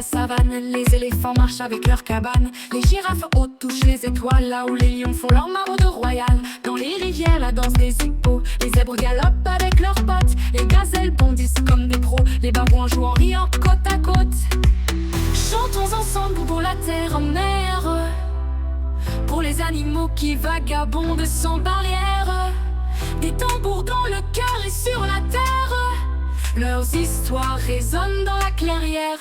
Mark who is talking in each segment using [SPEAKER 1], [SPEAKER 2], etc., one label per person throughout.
[SPEAKER 1] savane, les éléphants marchent avec leurs cabanes. Les girafes hautes touchent les étoiles, là où les lions font leur maraude royale. Dans les rivières, la danse des hippos, les zèbres galopent avec leurs potes. Les gazelles bondissent comme des pros, les babouins jouent en riant côte à côte. Chantons ensemble pour la terre en mer, pour les animaux qui vagabondent sans barrière. Des tambours dans le cœur et sur la terre, leurs histoires résonnent dans la clairière.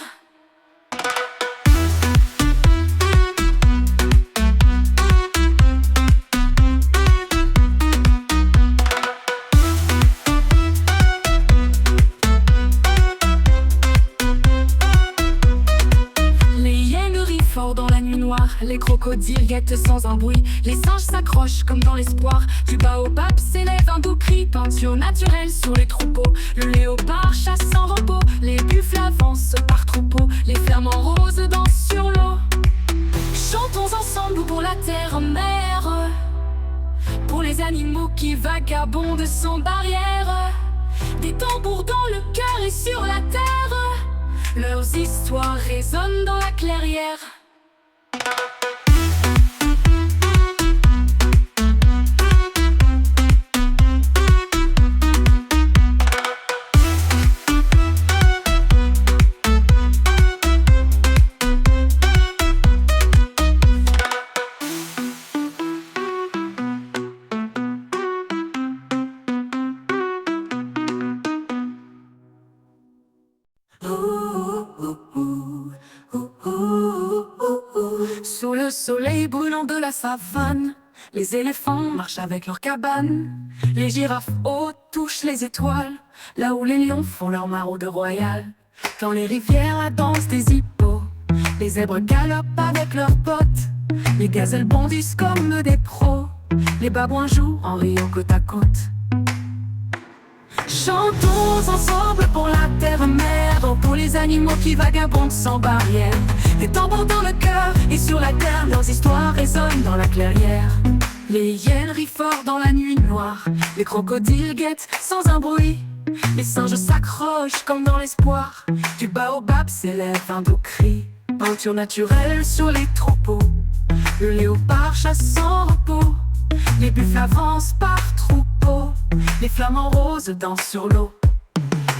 [SPEAKER 1] Les crocodiles guettent sans un bruit, les singes s'accrochent comme dans l'espoir. Du baobab s'élève un doux cri, peinture naturelle sur les troupeaux. Le léopard chasse sans repos, les buffles avancent par troupeaux. Les flamants roses dansent sur l'eau. Chantons ensemble pour la terre en mer, pour les animaux qui vagabondent sans barrière. Des tambours dans le cœur et sur la terre, leurs histoires résonnent dans la clairière. Sous le soleil brûlant de la savane, les éléphants marchent avec leurs cabanes. Les girafes hautes touchent les étoiles, là où les lions font leur maraude royale. Dans les rivières, la danse des hippos, les zèbres galopent avec leurs potes. Les gazelles bondissent comme des pros, les babouins jouent en riant côte à côte. Chantons ensemble pour la terre-mer, pour les animaux qui vagabondent sans barrière. Des tambours dans le cœur et sur la terre, leurs histoires résonnent dans la clairière. Les hyènes rient fort dans la nuit noire, les crocodiles guettent sans un bruit. Les singes s'accrochent comme dans l'espoir, du baobab s'élève un doux cri. Peinture naturelle sur les troupeaux, le léopard chasse sans repos. Les buffles avancent par troupeaux, les flamants roses dansent sur l'eau.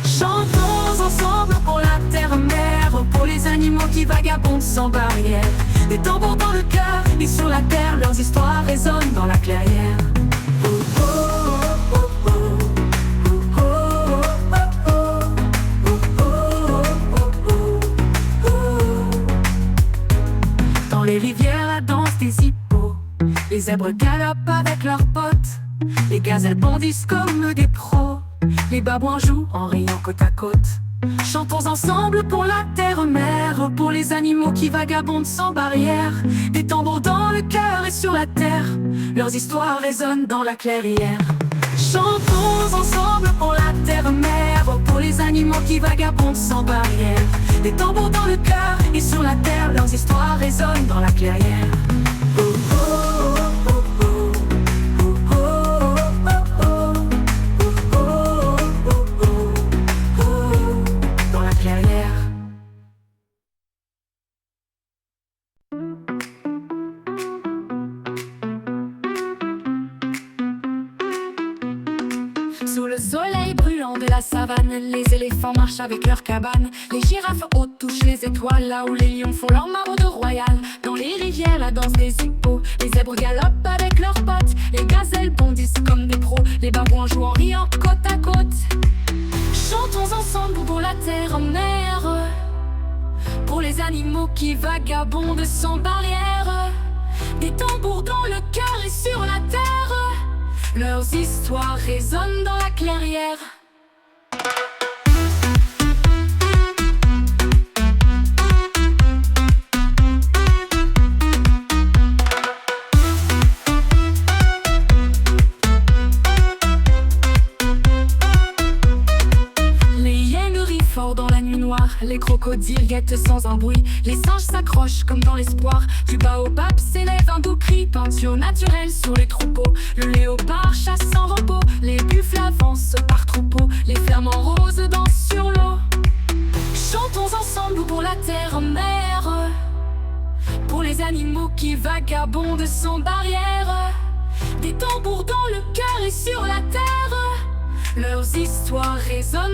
[SPEAKER 1] Chantons ensemble pour la terre-mer, pour les animaux qui vagabondent sans barrière. Des tambours dans le cœur et sur la terre, leurs histoires résonnent dans la clairière. Dans les rivières, la danse des hippos, les zèbres galopent avec leurs potes. Les gazelles bondissent comme des pros, les babouins jouent en riant côte à côte. Chantons ensemble pour la terre-mer, pour les animaux qui vagabondent sans barrière. Des tambours dans le cœur et sur la terre, leurs histoires résonnent dans la clairière. Chantons ensemble pour la terre-mer, pour les animaux qui vagabondent sans barrière. Des tambours dans le cœur et sur la terre, leurs histoires résonnent dans la clairière. Sous le soleil brûlant de la savane, les éléphants marchent avec leurs cabanes. Les girafes hautes touchent les étoiles, là où les lions font leur maraude royale. Dans les rivières, la danse des hippos, les zèbres galopent avec leurs potes. Les gazelles bondissent comme des pros, les babouins jouent en riant côte à côte. Chantons ensemble pour la terre en mer, pour les animaux qui vagabondent sans barrière. Des tambours dans le cœur et sur la terre, leurs histoires résonnent dans la clairière. Les crocodiles guettent sans un bruit, les singes s'accrochent comme dans l'espoir. Du baobab s'élève un doux cri, peinture naturelle sur les troupeaux. Le léopard chasse sans repos, les buffles avancent par troupeaux. Les flamants roses dansent sur l'eau. Chantons ensemble pour la terre-mer. Pour les animaux qui vagabondent sans barrière. Des tambours dans le cœur et sur la terre. Leurs histoires résonnent